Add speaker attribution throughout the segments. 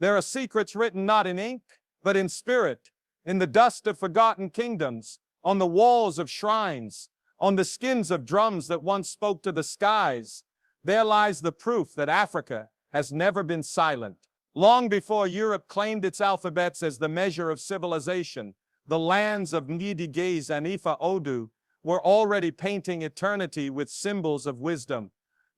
Speaker 1: There are secrets written not in ink, but in spirit, in the dust of forgotten kingdoms, on the walls of shrines, on the skins of drums that once spoke to the skies. There lies the proof that Africa has never been silent. Long before Europe claimed its alphabets as the measure of civilization, the lands of Nsibidi and Ifa Odu were already painting eternity with symbols of wisdom.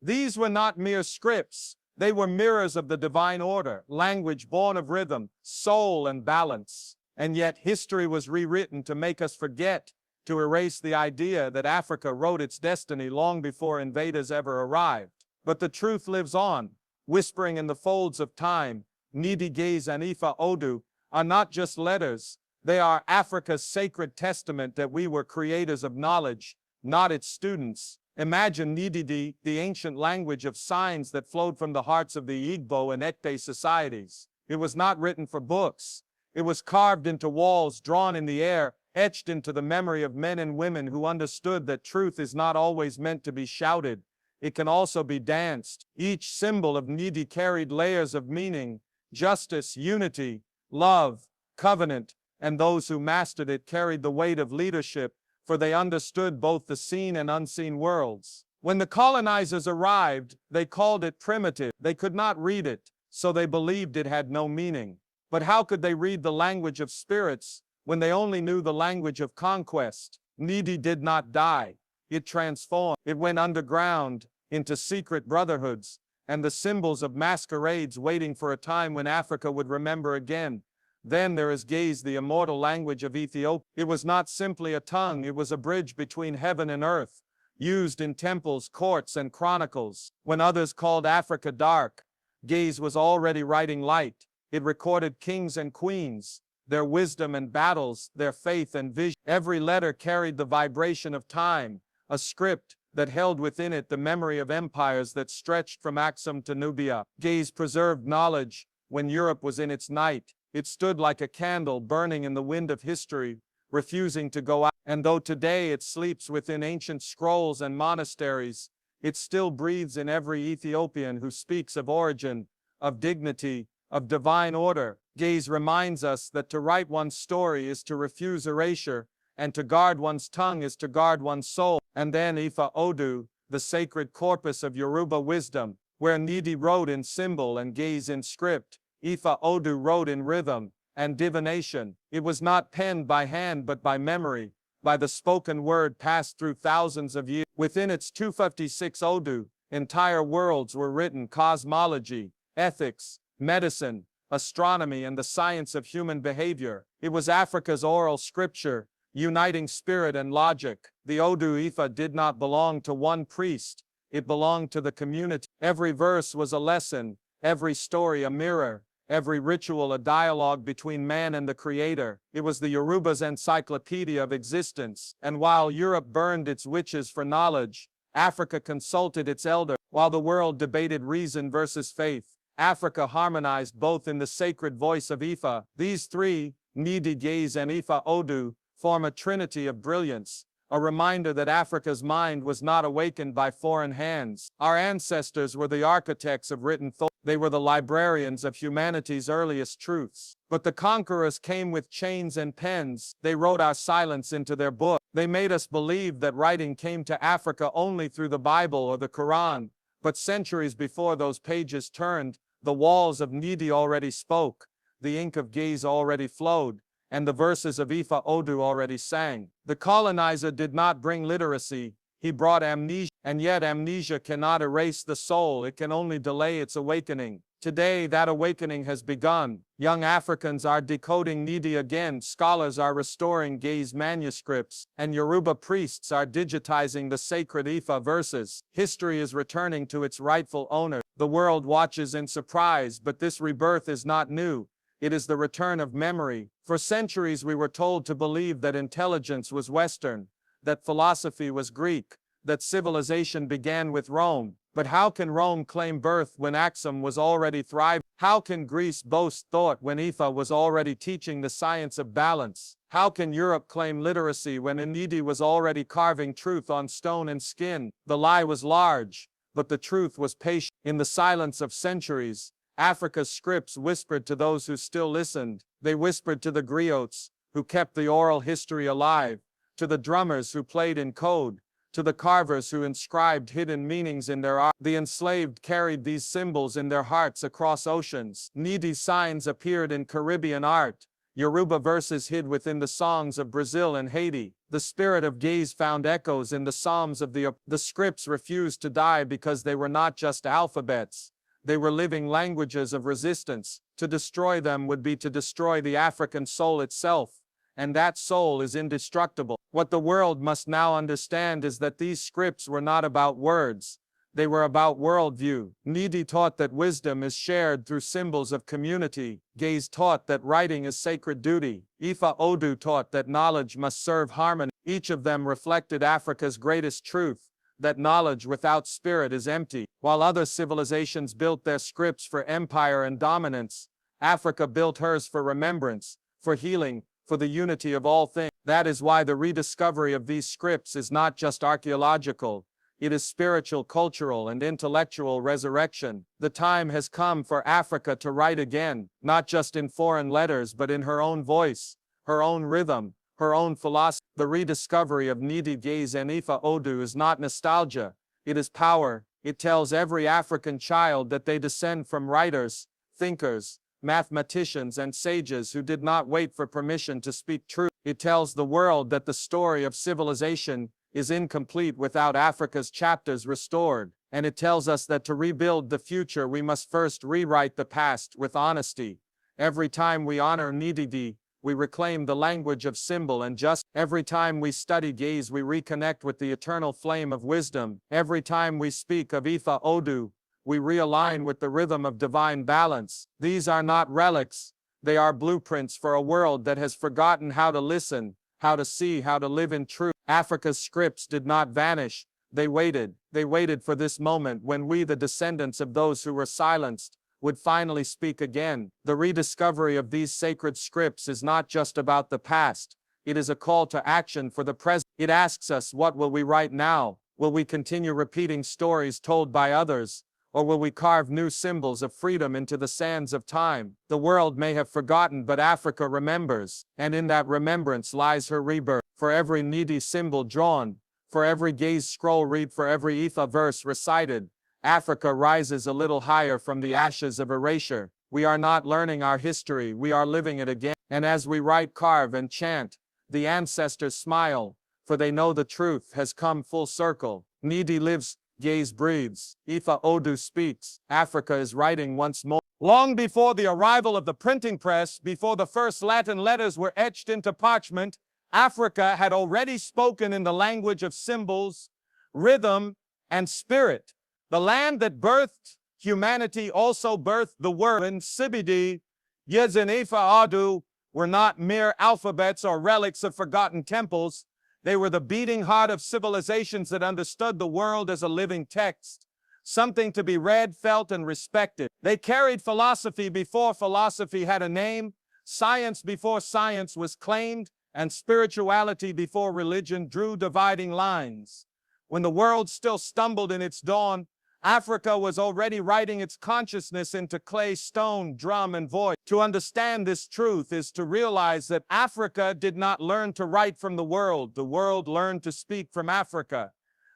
Speaker 1: These were not mere scripts. They were mirrors of the divine order, language born of rhythm, soul, and balance. And yet history was rewritten to make us forget, to erase the idea that Africa wrote its destiny long before invaders ever arrived. But the truth lives on, whispering in the folds of time. Nsibidi and Ifa Odu are not just letters. They are Africa's sacred testament that we were creators of knowledge, not its students. Imagine Nsibidi, the ancient language of signs that flowed from the hearts of the Igbo and Ekpe societies. It was not written for books. It was carved into walls, drawn in the air, etched into the memory of men and women who understood that truth is not always meant to be shouted. It can also be danced. Each symbol of Nsibidi carried layers of meaning: justice, unity, love, covenant, and those who mastered it carried the weight of leadership, for they understood both the seen and unseen worlds. When the colonizers arrived, they called it primitive. They could not read it, so they believed it had no meaning. But how could they read the language of spirits when they only knew the language of conquest? Nsibidi did not die. It transformed. It went underground into secret brotherhoods and the symbols of masquerades, waiting for a time when Africa would remember again. Then there is Gaze, the immortal language of Ethiopia. It was not simply a tongue, it was a bridge between heaven and earth, used in temples, courts, and chronicles. When others called Africa dark, Gaze was already writing light. It recorded kings and queens, their wisdom and battles, their faith and vision. Every letter carried the vibration of time, a script that held within it the memory of empires that stretched from Axum to Nubia. Gaze preserved knowledge when Europe was in its night. It stood like a candle burning in the wind of history, refusing to go out. And though today it sleeps within ancient scrolls and monasteries, it still breathes in every Ethiopian who speaks of origin, of dignity, of divine order. Gaze reminds us that to write one's story is to refuse erasure, and to guard one's tongue is to guard one's soul. And then Ifa Odu, the sacred corpus of Yoruba wisdom, where Nsibidi wrote in symbol and Gaze in script. Ifa Odu wrote in rhythm and divination. It was not penned by hand but by memory, by the spoken word passed through thousands of years. Within its 256 Odu, entire worlds were written: cosmology, ethics, medicine, astronomy, and the science of human behavior. It was Africa's oral scripture, uniting spirit and logic. The Odu Ifa did not belong to one priest, it belonged to the community. Every verse was a lesson, every story a mirror, every ritual a dialogue between man and the creator. It was the Yoruba's encyclopedia of existence. And while Europe burned its witches for knowledge, Africa consulted its elder. While the world debated reason versus faith, Africa harmonized both in the sacred voice of Ifa. These three, Nsibidi and Ifa Odu, form a trinity of brilliance, a reminder that Africa's mind was not awakened by foreign hands. Our ancestors were the architects of written thought. They were the librarians of humanity's earliest truths. But the conquerors came with chains and pens. They wrote our silence into their book. They made us believe that writing came to Africa only through the Bible or the Quran. But centuries before those pages turned, the walls of Nsibidi already spoke, the ink of Gaze already flowed, and the verses of Ifa Odu already sang. The colonizer did not bring literacy, he brought amnesia. And yet amnesia cannot erase the soul, it can only delay its awakening. Today that awakening has begun. Young Africans are decoding Nsibidi again, scholars are restoring Gaze manuscripts, and Yoruba priests are digitizing the sacred Ifa verses. History is returning to its rightful owner. The world watches in surprise, but this rebirth is not new. It is the return of memory. For centuries we were told to believe that intelligence was Western, that philosophy was Greek, that civilization began with Rome. But how can Rome claim birth when Axum was already thriving? How can Greece boast thought when Ifa was already teaching the science of balance? How can Europe claim literacy when Nsibidi was already carving truth on stone and skin? The lie was large, but the truth was patient. In the silence of centuries, Africa's scripts whispered to those who still listened. They whispered to the griots, who kept the oral history alive, to the drummers who played in code, to the carvers who inscribed hidden meanings in their art. The enslaved carried these symbols in their hearts across oceans. Needy signs appeared in Caribbean art. Yoruba verses hid within the songs of Brazil and Haiti. The spirit of gaze found echoes in the psalms of the scripts refused to die because they were not just alphabets. They were living languages of resistance. To destroy them would be to destroy the African soul itself, and that soul is indestructible. What the world must now understand is that these scripts were not about words. They were about worldview. Needy taught that wisdom is shared through symbols of community. Gaze taught that writing is sacred duty. Ifa Odu taught that knowledge must serve harmony. Each of them reflected Africa's greatest truth, that knowledge without spirit is empty. While other civilizations built their scripts for empire and dominance, Africa built hers for remembrance, for healing, for the unity of all things. That is why the rediscovery of these scripts is not just archaeological. It is spiritual, cultural, and intellectual resurrection. The time has come for Africa to write again, not just in foreign letters but in her own voice, her own rhythm, her own philosophy. The rediscovery of Needy Gaze and Ifa Odu is not nostalgia, it is power. It tells every African child that they descend from writers, thinkers, mathematicians, and sages who did not wait for permission to speak truth. It tells the world that the story of civilization is incomplete without Africa's chapters restored, and it tells us that to rebuild the future we must first rewrite the past with honesty. Every time we honor Needy, we reclaim the language of symbol and justice. Every time we study gaze we reconnect with the eternal flame of wisdom. Every time we speak of Ifa Odu, we realign with the rhythm of divine balance. These are not relics, they are blueprints for a world that has forgotten how to listen, how to see, how to live in truth. Africa's scripts did not vanish, they waited. They waited for this moment when we, the descendants of those who were silenced, would finally speak again. The rediscovery of these sacred scripts is not just about the past, it is a call to action for the present. It asks us, what will we write now? Will we continue repeating stories told by others? Or will we carve new symbols of freedom into the sands of time? The world may have forgotten, but Africa remembers, and in that remembrance lies her rebirth. For every needy symbol drawn, for every gaze scroll read, for every Ifa verse recited, Africa rises a little higher from the ashes of erasure. We are not learning our history, we are living it again. And as we write, carve, and chant, the ancestors smile, for they know the truth has come full circle. Needy lives, gaze breathes, Ifa Odu speaks. Africa is writing once more. Long before the arrival of the printing press, before the first Latin letters were etched into parchment, Africa had already spoken in the language of symbols, rhythm, and spirit. The land that birthed humanity also birthed the word. Nsibidi, Yez, and Ifa Odu were not mere alphabets or relics of forgotten temples. They were the beating heart of civilizations that understood the world as a living text, something to be read, felt, and respected. They carried philosophy before philosophy had a name, science before science was claimed, and spirituality before religion drew dividing lines. When the world still stumbled in its dawn, Africa was already writing its consciousness into clay, stone, drum, and voice. To understand this truth is to realize that Africa did not learn to write from the world learned to speak from Africa.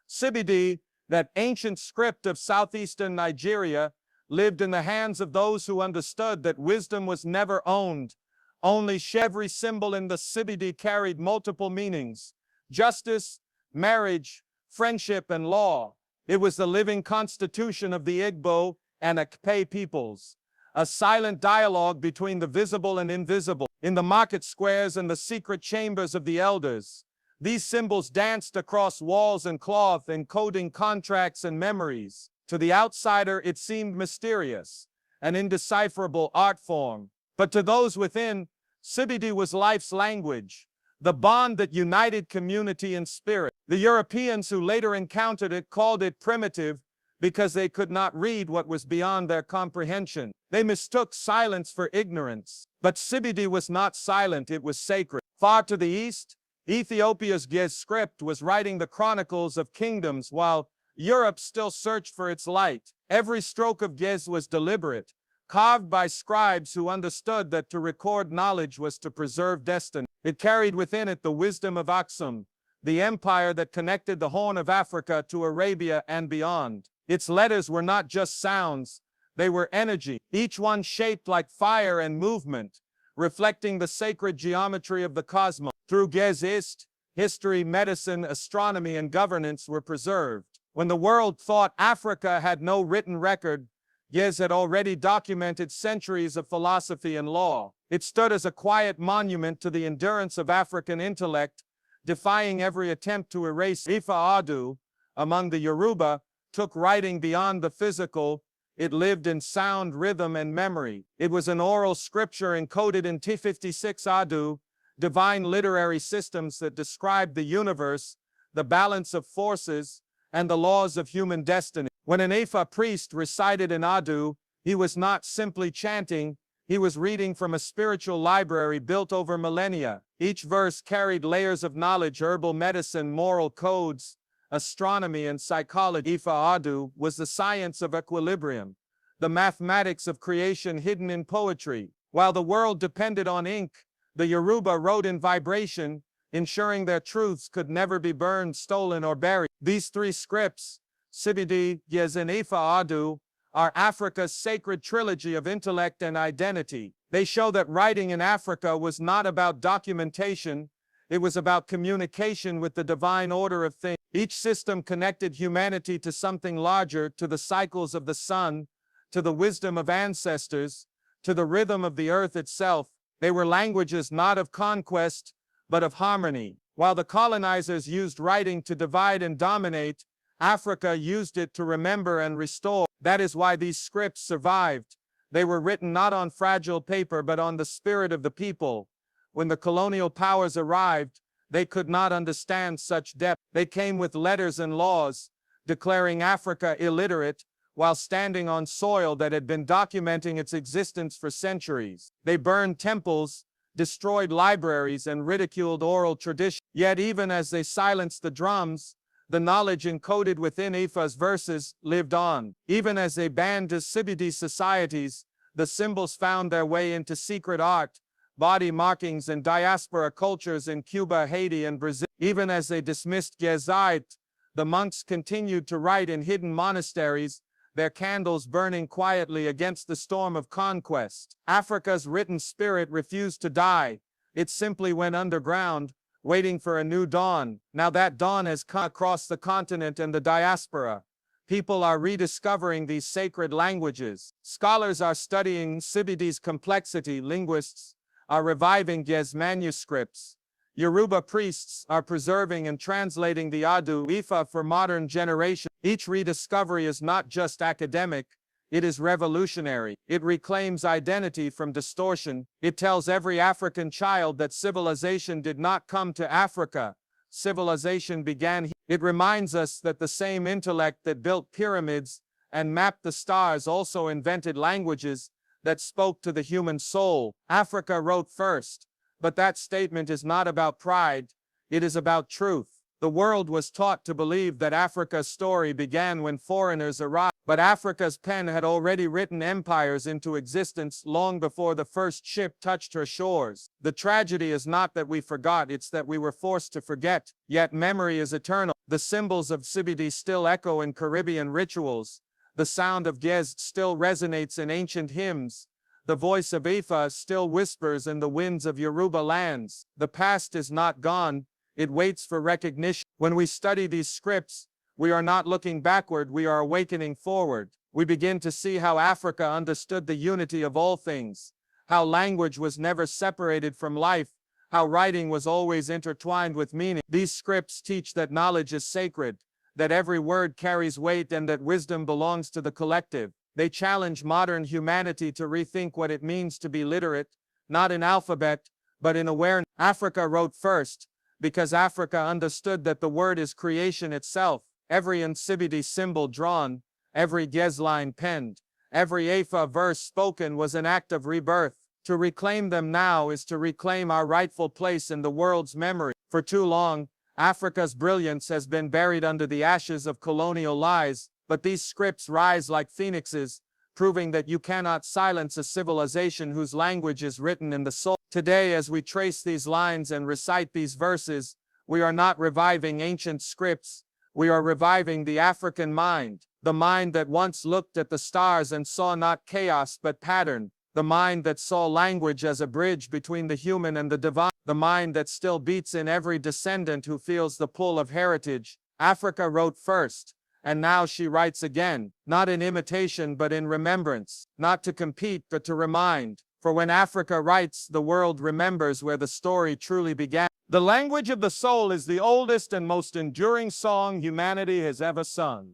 Speaker 1: Nsibidi, that ancient script of southeastern Nigeria, lived in the hands of those who understood that wisdom was never owned. Only every symbol in the Nsibidi carried multiple meanings: justice, marriage, friendship, and law. It was the living constitution of the Igbo and Ekpe peoples, a silent dialogue between the visible and invisible. In the market squares and the secret chambers of the elders, these symbols danced across walls and cloth, encoding contracts and memories. To the outsider, it seemed mysterious, an indecipherable art form. But to those within, Nsibidi was life's language, the bond that united community and spirit. The Europeans who later encountered it called it primitive because they could not read what was beyond their comprehension. They mistook silence for ignorance. But Nsibidi was not silent, it was sacred. Far to the east, Ethiopia's Gez script was writing the chronicles of kingdoms while Europe still searched for its light. Every stroke of Gez was deliberate, carved by scribes who understood that to record knowledge was to preserve destiny. It carried within it the wisdom of Aksum, the empire that connected the Horn of Africa to Arabia and beyond. Its letters were not just sounds, they were energy, each one shaped like fire and movement, reflecting the sacred geometry of the cosmos. Through Gezist, history, medicine, astronomy, and governance were preserved. When the world thought Africa had no written record, Gez had already documented centuries of philosophy and law. It stood as a quiet monument to the endurance of African intellect, defying every attempt to erase. Ifa Odu, among the Yoruba, took writing beyond the physical. It lived in sound, rhythm, and memory. It was an oral scripture encoded in T56 Adu, divine literary systems that described the universe, the balance of forces, and the laws of human destiny. When an Ifa priest recited an Adu, he was not simply chanting, he was reading from a spiritual library built over millennia. Each verse carried layers of knowledge, herbal medicine, moral codes, astronomy, and psychology. Ifa Odu was the science of equilibrium, the mathematics of creation hidden in poetry. While the world depended on ink, the Yoruba wrote in vibration, ensuring their truths could never be burned, stolen, or buried. These three scripts, Nsibidi, Gez, and Ifa Odu, are Africa's sacred trilogy of intellect and identity. They show that writing in Africa was not about documentation, it was about communication with the divine order of things. Each system connected humanity to something larger, to the cycles of the sun, to the wisdom of ancestors, to the rhythm of the earth itself. They were languages not of conquest, but of harmony. While the colonizers used writing to divide and dominate, Africa used it to remember and restore. That is why these scripts survived. They were written not on fragile paper but on the spirit of the people. When the colonial powers arrived, they could not understand such depth. They came with letters and laws, declaring Africa illiterate, while standing on soil that had been documenting its existence for centuries. They burned temples, destroyed libraries, and ridiculed oral tradition. Yet even as they silenced the drums, the knowledge encoded within Ifa's verses lived on. Even as they banned Nsibidi societies, the symbols found their way into secret art, body markings, and diaspora cultures in Cuba, Haiti, and Brazil. Even as they dismissed Gezait, the monks continued to write in hidden monasteries, their candles burning quietly against the storm of conquest. Africa's written spirit refused to die. It simply went underground, waiting for a new dawn. Now that dawn has come across the continent and the diaspora. People are rediscovering these sacred languages. Scholars are studying Nsibidi's complexity. Linguists are reviving Gez manuscripts. Yoruba priests are preserving and translating the Adu Ifa for modern generations. Each rediscovery is not just academic, it is revolutionary. It reclaims identity from distortion. It tells every African child that civilization did not come to Africa. Civilization began here. It reminds us that the same intellect that built pyramids and mapped the stars also invented languages that spoke to the human soul. Africa wrote first. But that statement is not about pride, it is about truth. The world was taught to believe that Africa's story began when foreigners arrived, but Africa's pen had already written empires into existence long before the first ship touched her shores. The tragedy is not that we forgot, it's that we were forced to forget. Yet memory is eternal. The symbols of Nsibidi still echo in Caribbean rituals. The sound of Gez still resonates in ancient hymns. The voice of Ifa still whispers in the winds of Yoruba lands. The past is not gone, it waits for recognition. When we study these scripts, we are not looking backward, we are awakening forward. We begin to see how Africa understood the unity of all things, how language was never separated from life, how writing was always intertwined with meaning. These scripts teach that knowledge is sacred, that every word carries weight, and that wisdom belongs to the collective. They challenge modern humanity to rethink what it means to be literate, not in alphabet, but in awareness. Africa wrote first, because Africa understood that the word is creation itself. Every Nsibidi symbol drawn, every Gez line penned, every Ifa verse spoken was an act of rebirth. To reclaim them now is to reclaim our rightful place in the world's memory. For too long, Africa's brilliance has been buried under the ashes of colonial lies. But these scripts rise like phoenixes, proving that you cannot silence a civilization whose language is written in the soul. Today, as we trace these lines and recite these verses, we are not reviving ancient scripts, we are reviving the African mind, the mind that once looked at the stars and saw not chaos but pattern, the mind that saw language as a bridge between the human and the divine, the mind that still beats in every descendant who feels the pull of heritage. Africa wrote first, and now she writes again, not in imitation but in remembrance, not to compete but to remind. For when Africa writes, the world remembers where the story truly began. The language of the soul is the oldest and most enduring song humanity has ever sung.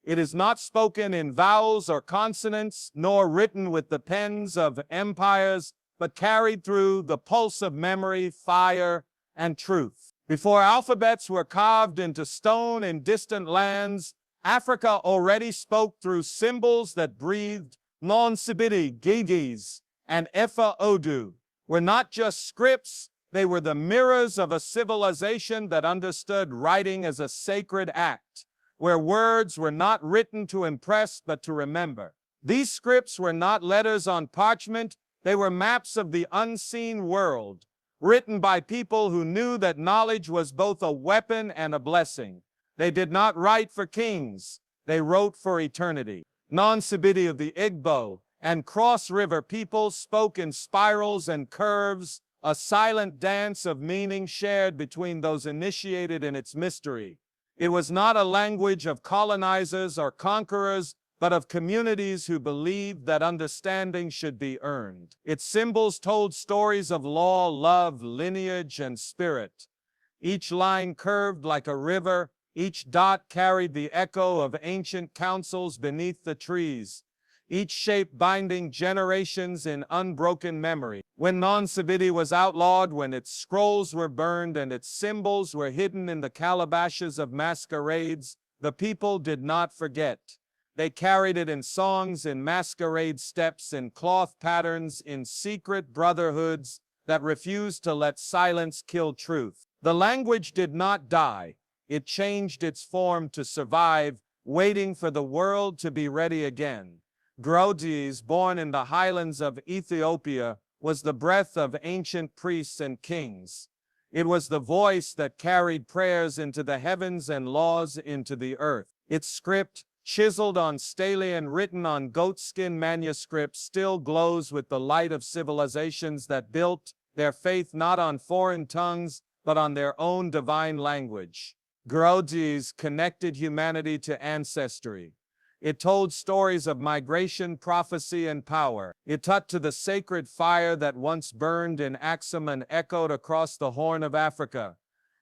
Speaker 1: It is not spoken in vowels or consonants, nor written with the pens of empires, but carried through the pulse of memory, fire, and truth. Before alphabets were carved into stone in distant lands, Africa already spoke through symbols that breathed. Nsibidi, Gigis, and Ifa Odu were not just scripts, they were the mirrors of a civilization that understood writing as a sacred act, where words were not written to impress but to remember. These scripts were not letters on parchment, they were maps of the unseen world, written by people who knew that knowledge was both a weapon and a blessing. They did not write for kings, they wrote for eternity. Nsibidi of the Igbo and Cross River people spoke in spirals and curves, a silent dance of meaning shared between those initiated in its mystery. It was not a language of colonizers or conquerors, but of communities who believed that understanding should be earned. Its symbols told stories of law, love, lineage, and spirit. Each line curved like a river, each dot carried the echo of ancient councils beneath the trees, each shape binding generations in unbroken memory. When Nsibidi was outlawed, when its scrolls were burned and its symbols were hidden in the calabashes of masquerades, the people did not forget. They carried it in songs, in masquerade steps, in cloth patterns, in secret brotherhoods that refused to let silence kill truth. The language did not die. It changed its form to survive, waiting for the world to be ready again. Grodes, born in the highlands of Ethiopia, was the breath of ancient priests and kings. It was the voice that carried prayers into the heavens and laws into the earth. Its script, chiseled on stele and written on goatskin manuscripts, still glows with the light of civilizations that built their faith not on foreign tongues, but on their own divine language. Grodes connected humanity to ancestry. It told stories of migration, prophecy, and power. It taught to the sacred fire that once burned in Axum and echoed across the Horn of Africa.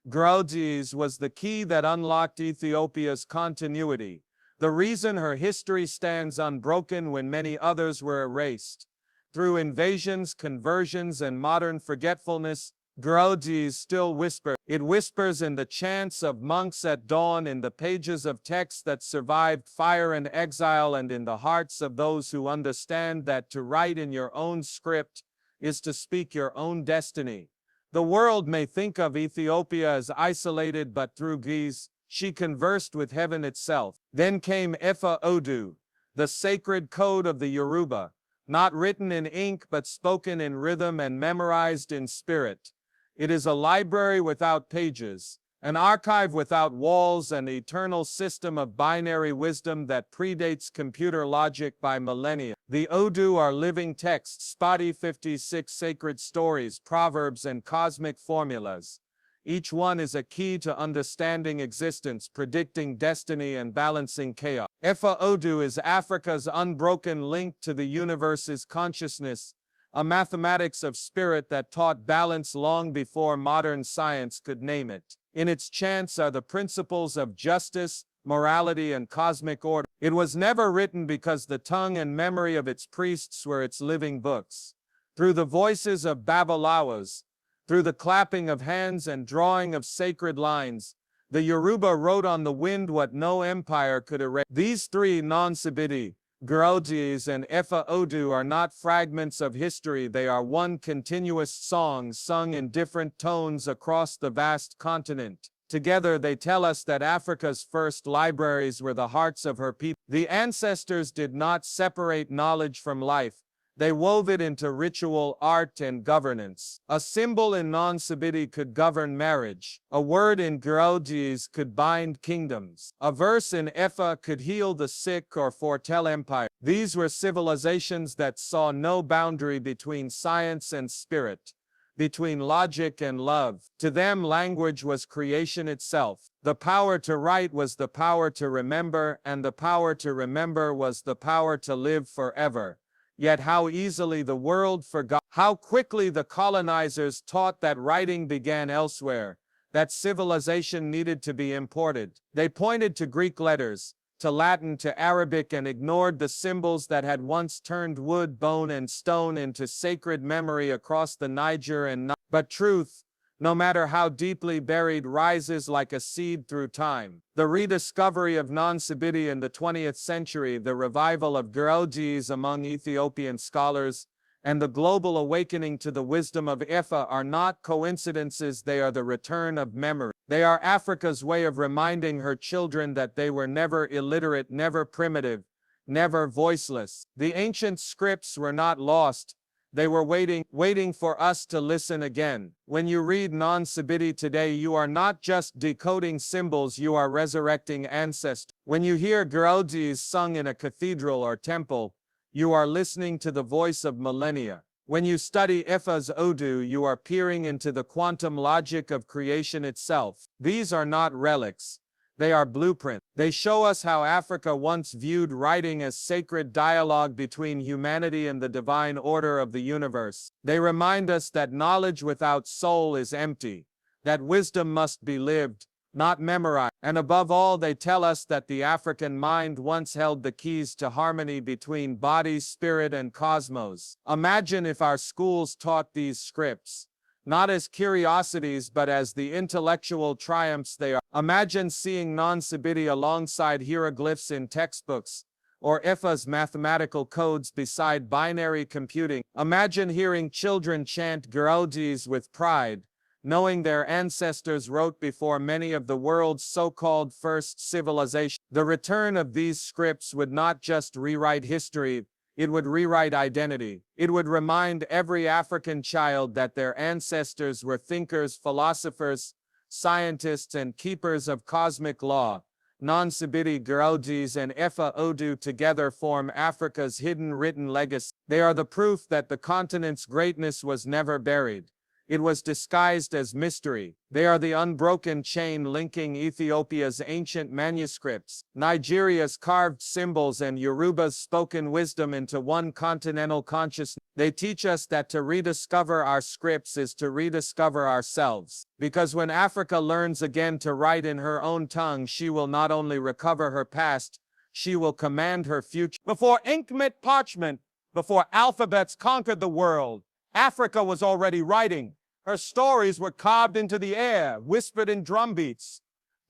Speaker 1: Grodes was the key that unlocked Ethiopia's continuity, the reason her history stands unbroken when many others were erased. Through invasions, conversions, and modern forgetfulness, Grodes still whispers. It whispers in the chants of monks at dawn, in the pages of texts that survived fire and exile, and in the hearts of those who understand that to write in your own script is to speak your own destiny. The world may think of Ethiopia as isolated, but through Giz, she conversed with heaven itself. Then came Ifa Odu, the sacred code of the Yoruba, not written in ink but spoken in rhythm and memorized in spirit. It is a library without pages, an archive without walls, an eternal system of binary wisdom that predates computer logic by millennia. The Odu are living texts, spotty 56 sacred stories, proverbs, and cosmic formulas. Each one is a key to understanding existence, predicting destiny, and balancing chaos. Ifa Odu is Africa's unbroken link to the universe's consciousness, a mathematics of spirit that taught balance long before modern science could name it. In its chants are the principles of justice, morality, and cosmic order. It was never written because the tongue and memory of its priests were its living books. Through the voices of Babalawas, through the clapping of hands and drawing of sacred lines, the Yoruba wrote on the wind what no empire could erase. These three, Nsibidi, Grodes, and Ifa Odu, are not fragments of history, they are one continuous song sung in different tones across the vast continent. Together they tell us that Africa's first libraries were the hearts of her people. The ancestors did not separate knowledge from life. They wove it into ritual, art, and governance. A symbol in Nsibidi could govern marriage. A word in Giroudis could bind kingdoms. A verse in Ifa could heal the sick or foretell empire. These were civilizations that saw no boundary between science and spirit, between logic and love. To them, language was creation itself. The power to write was the power to remember, and the power to remember was the power to live forever. Yet how easily the world forgot, how quickly the colonizers taught that writing began elsewhere, that civilization needed to be imported. They pointed to Greek letters, to Latin, to Arabic, and ignored the symbols that had once turned wood, bone, and stone into sacred memory across the Niger and Nile. But truth, no matter how deeply buried, rises like a seed through time. The rediscovery of Nsibidi in the 20th century, the revival of Giroudis among Ethiopian scholars, and the global awakening to the wisdom of Ifa are not coincidences. They are the return of memory. They are Africa's way of reminding her children that they were never illiterate, never primitive, never voiceless. The ancient scripts were not lost. They were waiting for us to listen again. When you read Nsibidi today, you are not just decoding symbols, you are resurrecting ancestors. When you hear Giroudis sung in a cathedral or temple, you are listening to the voice of millennia. When you study Ifa Odu, you are peering into the quantum logic of creation itself. These are not relics. They are blueprints. They show us how Africa once viewed writing as sacred dialogue between humanity and the divine order of the universe. They remind us that knowledge without soul is empty, that wisdom must be lived, not memorized. And above all, they tell us that the African mind once held the keys to harmony between body, spirit, and cosmos. Imagine if our schools taught these scripts, not as curiosities but as the intellectual triumphs they are. Imagine seeing Nsibidi alongside hieroglyphs in textbooks, or Ifa's mathematical codes beside binary computing. Imagine hearing children chant Giroudis with pride, knowing their ancestors wrote before many of the world's so-called first civilizations. The return of these scripts would not just rewrite history, it would rewrite identity. It would remind every African child that their ancestors were thinkers, philosophers, scientists, and keepers of cosmic law. Nsibidi, Giroudis, and Ifa Odu together form Africa's hidden written legacy. They are the proof that the continent's greatness was never buried. It was disguised as mystery. They are the unbroken chain linking Ethiopia's ancient manuscripts, Nigeria's carved symbols, and Yoruba's spoken wisdom into one continental consciousness. They teach us that to rediscover our scripts is to rediscover ourselves. Because when Africa learns again to write in her own tongue, she will not only recover her past, she will command her future. Before ink met parchment, before alphabets conquered the world, Africa was already writing. Her stories were carved into the air, whispered in drumbeats,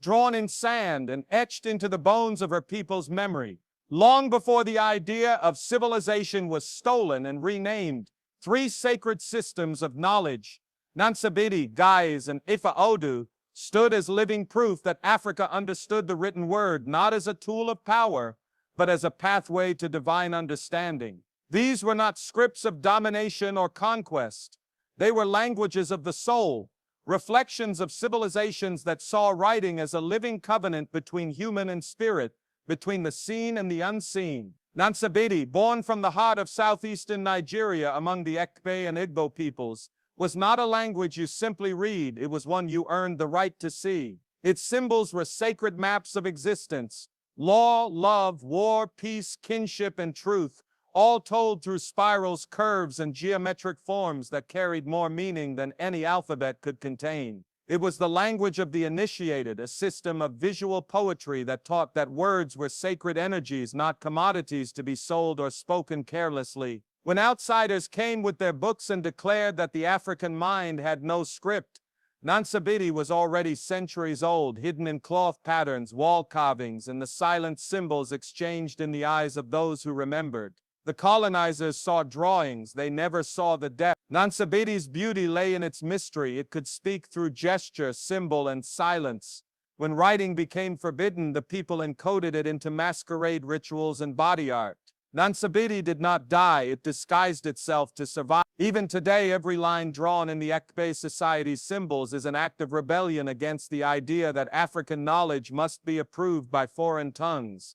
Speaker 1: drawn in sand, and etched into the bones of her people's memory. Long before the idea of civilization was stolen and renamed, three sacred systems of knowledge, Nsibidi, Gais, and Ifa Odu, stood as living proof that Africa understood the written word not as a tool of power, but as a pathway to divine understanding. These were not scripts of domination or conquest. They were languages of the soul, reflections of civilizations that saw writing as a living covenant between human and spirit, between the seen and the unseen. Nsibidi, born from the heart of southeastern Nigeria among the Ekpe and Igbo peoples, was not a language you simply read, it was one you earned the right to see. Its symbols were sacred maps of existence: law, love, war, peace, kinship, and truth, all told through spirals, curves, and geometric forms that carried more meaning than any alphabet could contain. It was the language of the initiated, a system of visual poetry that taught that words were sacred energies, not commodities to be sold or spoken carelessly. When outsiders came with their books and declared that the African mind had no script, Nsibidi was already centuries old, hidden in cloth patterns, wall carvings, and the silent symbols exchanged in the eyes of those who remembered. The colonizers saw drawings, they never saw the depth. Nsibidi's beauty lay in its mystery. It could speak through gesture, symbol, and silence. When writing became forbidden, the people encoded it into masquerade rituals and body art. Nsibidi did not die, it disguised itself to survive. Even today, every line drawn in the Ekpe society's symbols is an act of rebellion against the idea that African knowledge must be approved by foreign tongues.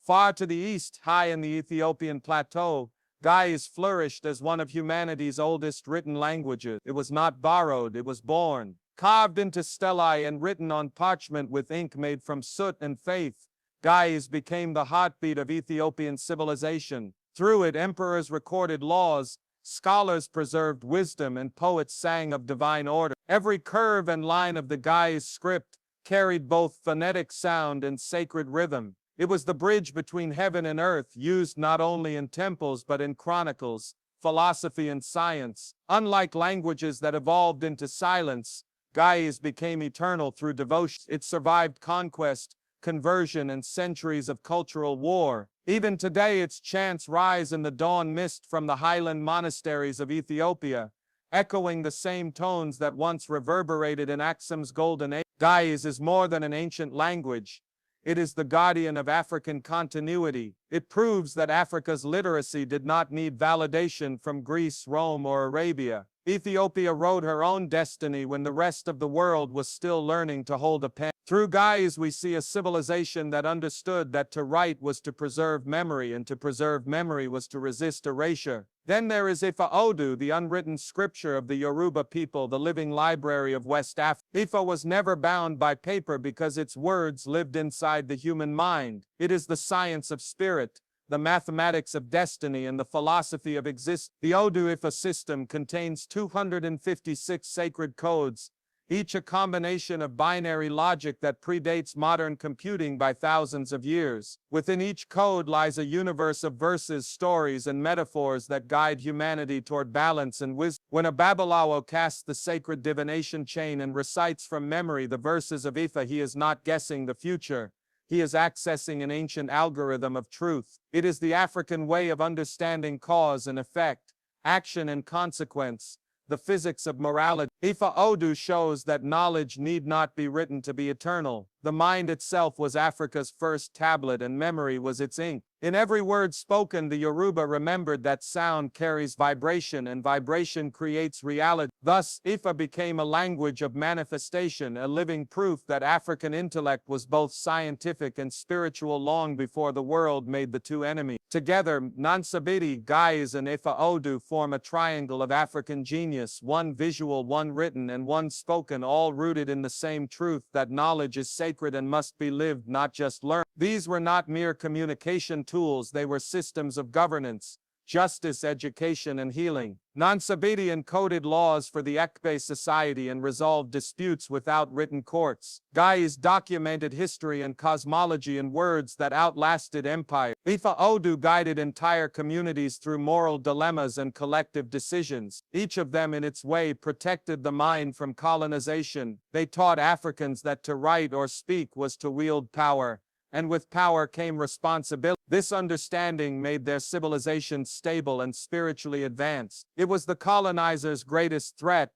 Speaker 1: Far to the east, high in the Ethiopian plateau, Guys flourished as one of humanity's oldest written languages. It was not borrowed, it was born. Carved into stelae and written on parchment with ink made from soot and faith, Guys became the heartbeat of Ethiopian civilization. Through it, emperors recorded laws, scholars preserved wisdom, and poets sang of divine order. Every curve and line of the Guys script carried both phonetic sound and sacred rhythm. It was the bridge between heaven and earth, used not only in temples but in chronicles, philosophy, and science. Unlike languages that evolved into silence, Guys became eternal through devotion. It survived conquest, conversion, and centuries of cultural war. Even today, its chants rise in the dawn mist from the highland monasteries of Ethiopia, echoing the same tones that once reverberated in Aksum's golden age. Guys is more than an ancient language. It is the guardian of African continuity. It proves that Africa's literacy did not need validation from Greece, Rome, or Arabia. Ethiopia wrote her own destiny when the rest of the world was still learning to hold a pen. Through Guys, we see a civilization that understood that to write was to preserve memory, and to preserve memory was to resist erasure. Then there is Ifa Odu, the unwritten scripture of the Yoruba people, the living library of West Africa. Ifa was never bound by paper because its words lived inside the human mind. It is the science of spirit, the mathematics of destiny, and the philosophy of existence. The Odu Ifa system contains 256 sacred codes, each a combination of binary logic that predates modern computing by thousands of years. Within each code lies a universe of verses, stories, and metaphors that guide humanity toward balance and wisdom. When a Babalawo casts the sacred divination chain and recites from memory the verses of Ifa, he is not guessing the future. He is accessing an ancient algorithm of truth. It is the African way of understanding cause and effect, action and consequence, the physics of morality. Ifa Odu shows that knowledge need not be written to be eternal. The mind itself was Africa's first tablet, and memory was its ink. In every word spoken, the Yoruba remembered that sound carries vibration, and vibration creates reality. Thus, Ifa became a language of manifestation, a living proof that African intellect was both scientific and spiritual long before the world made the two enemies. Together, Nsibidi, Guys, and Ifa Odu form a triangle of African genius, one visual, one written, and one spoken, all rooted in the same truth that knowledge is sacred and must be lived, not just learned. These were not mere communication tools, they were systems of governance, justice, education, and healing. Nsibidi encoded laws for the Ekpe society and resolved disputes without written courts. Guys documented history and cosmology in words that outlasted empire. Ifa Odu guided entire communities through moral dilemmas and collective decisions. Each of them in its way protected the mind from colonization. They taught Africans that to write or speak was to wield power, and with power came responsibility. This understanding made their civilization stable and spiritually advanced. It was the colonizers' greatest threat,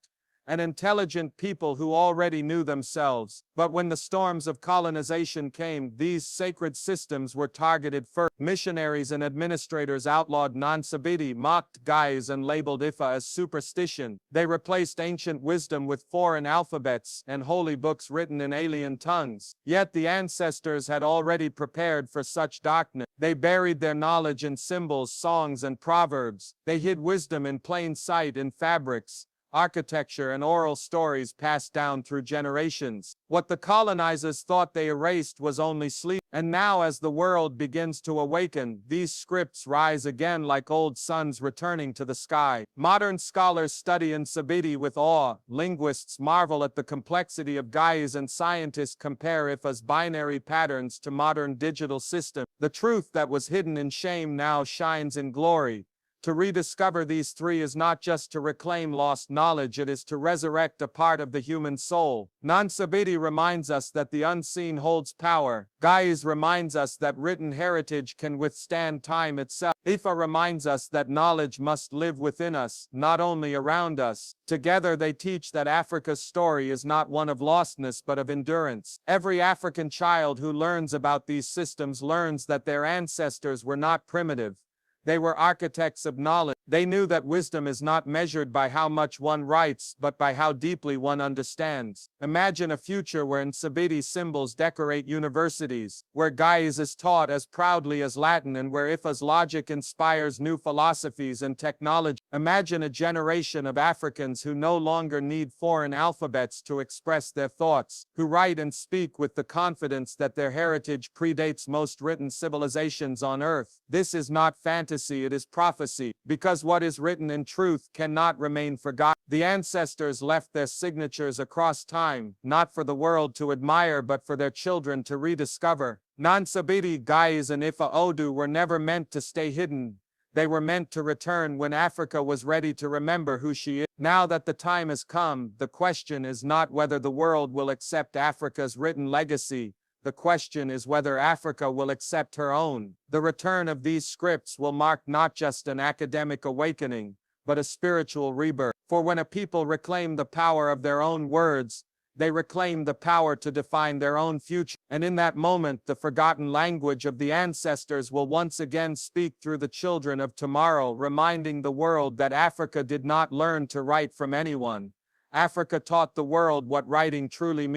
Speaker 1: an intelligent people who already knew themselves. But when the storms of colonization came, these sacred systems were targeted first. Missionaries and administrators outlawed Nsibidi, mocked Guys, and labeled Ifa as superstition. They replaced ancient wisdom with foreign alphabets and holy books written in alien tongues. Yet the ancestors had already prepared for such darkness. They buried their knowledge in symbols, songs, and proverbs. They hid wisdom in plain sight in fabrics, architecture, and oral stories passed down through generations. What the colonizers thought they erased was only sleep. And now, as the world begins to awaken, these scripts rise again like old suns returning to the sky. Modern scholars study Nsibidi with awe, linguists marvel at the complexity of Guys, and scientists compare Ifa's binary patterns to modern digital systems. The truth that was hidden in shame now shines in glory. To rediscover these three is not just to reclaim lost knowledge, it is to resurrect a part of the human soul. Nsibidi reminds us that the unseen holds power. Gaius reminds us that written heritage can withstand time itself. Ifa reminds us that knowledge must live within us, not only around us. Together they teach that Africa's story is not one of lostness but of endurance. Every African child who learns about these systems learns that their ancestors were not primitive. They were architects of knowledge. They knew that wisdom is not measured by how much one writes, but by how deeply one understands. Imagine a future where Nsibidi symbols decorate universities, where Gaius is taught as proudly as Latin, and where Ifa's logic inspires new philosophies and technology. Imagine a generation of Africans who no longer need foreign alphabets to express their thoughts, who write and speak with the confidence that their heritage predates most written civilizations on earth. This is not fantasy, it is prophecy, because what is written in truth cannot remain forgotten. The ancestors left their signatures across time, not for the world to admire but for their children to rediscover. Nsibidi, Gaius and Ifa Odu were never meant to stay hidden. They were meant to return when Africa was ready to remember who she is. Now that the time has come, the question is not whether the world will accept Africa's written legacy. The question is whether Africa will accept her own. The return of these scripts will mark not just an academic awakening, but a spiritual rebirth. For when a people reclaim the power of their own words, they reclaim the power to define their own future. And in that moment, the forgotten language of the ancestors will once again speak through the children of tomorrow, reminding the world that Africa did not learn to write from anyone. Africa taught the world what writing truly means.